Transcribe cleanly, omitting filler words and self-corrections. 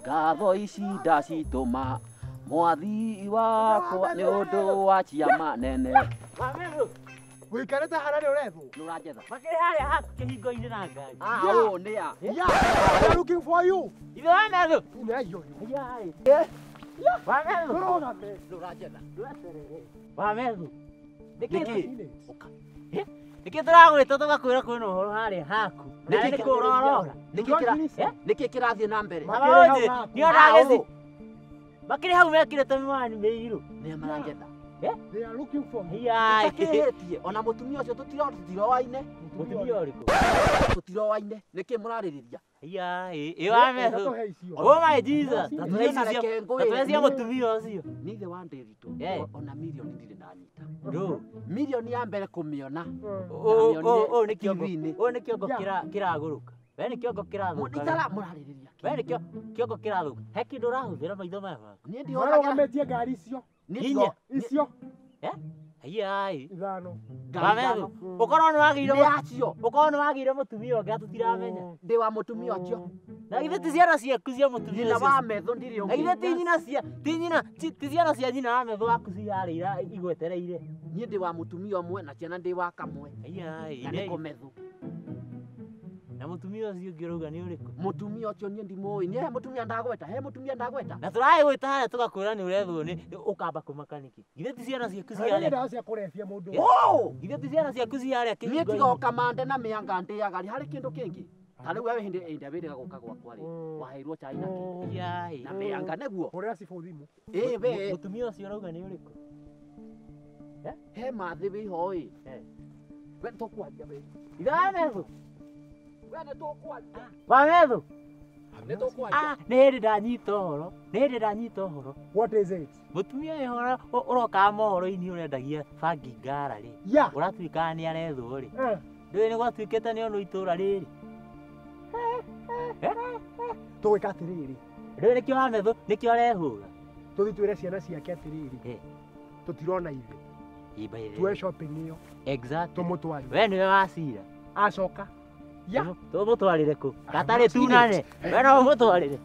Ngatho ici ndacitũma mwathi wakwa nĩ ũndũ wa ciama nene. Wĩikarĩte harĩa nĩ ũrethwo? Nũranjetha. Makĩrĩ harĩa haku kĩhingo-inĩ na ngari. Ũũ nĩ a. Yeah, they're looking for you. Ithe wa Methu. Unayo. Wa Methu. Tũrũgame. Nũranjetha. Wa Methu. Nĩkĩ? Nĩkĩ tũragwĩta tũgakwĩra kwĩna ũhoro harĩa haku. Na nĩ kũrora. Nĩkĩ kĩrathiĩ na mbere? Nĩ onagĩci. Makĩrĩ hau mekĩrĩte mĩwani mĩirũ. Nĩ maranjetha. They are looking for me. Takĩhĩtie ona mũtumia ũcio tũtiroaine. Mũtumia ũrĩkũ? Tũtiroaine. Nĩkĩ mũrarĩrĩria? Wa Methu. Oh my Jesus. Tatuecia mũtumia ũcio. Nĩ ithe wa Ndĩritũ. Ona mirioni ndirĩ nanyita. Mirioni ya mbere kũmĩona. Ũũ nĩ kĩongo kĩragũrũka. We nĩ kĩongo kĩrathũka. Mũrarĩrĩria. We nĩ kĩongo kĩrathũka. He kĩndũ ũrahũthĩra maitho maya maku. Niĩ Nĩũrũgamĩtie ngari icio. Inya. Icio. Ithano. Wa Methu. Ũkorwo nĩ wagĩire mũtumia ũngĩ tũtiramenya. Ndĩ wa mũtumia ũcio. Na githĩ ti ciana ciaku cia mũtumia Nyina wa Methu ndirĩ ũngĩ. Na githĩ ti ciana cia nyina wa Methu waku ciharĩira igwetereire. Niĩ ndĩ wa mũtumia ũmwe na ciana ndĩ wa kamwe. Na nĩ kũmethu. Na mũtumia ũcio ũngĩ ũrauga nĩ ũrĩkũ? Mũtumia ũcio niĩ ndimũĩ. Nĩ he mũtumia ndagweta. Na tũragwĩta harĩa tũgakwĩra nĩ ũrethwo nĩ ũkamba kũmaka nĩkĩ? Githĩ ti ciana ciaku ciharĩa. Ndawa cia kũrebia mũndũ. Githĩ ti ciana ciaku ciharĩa Niĩ tiga ũkamande na mĩanga ndĩaga harĩ kĩndũ kĩngĩ. Ta rĩu wewe hĩndĩ wĩrĩga gũka gwakwa rĩ, waheirwo chai na kĩ? Na mĩanga nĩguo. Hũrĩra cibũ thimũ. We. Mũtumia ũcio ũrauga nĩ ũrĩkũ? He mathĩ wĩho ĩ. We tũkwanjia we. Ithe wa Methu. We nĩ tũkwanjia. Wa Methu. Nĩ tũkwanjia. Nĩ hĩndĩ ndanyita ũhoro. What is it? Mũtumia ũyũ ũrokaga mohoro-inĩ ũrendagia bangi ngara rĩ. Ũratuĩkaga nĩ arethwo rĩ. Ndũĩ nĩ gwatuĩkĩte nĩ onwo itũũra rĩrĩ. Tũgwĩka atĩrĩrĩ. Ndũĩ nĩkĩo wa Methu nĩkĩo arehũga. Tũthiĩ twĩre ciana ciake atĩrĩrĩ. Tũtirona ithe. Tuoe shopping ĩyo. Exactly. Tũmũtwarire. We nĩwe wacira. Acoka. Tũmũtwarĩre kũ? Gatarĩ tunane. We no ũmũtwarĩre.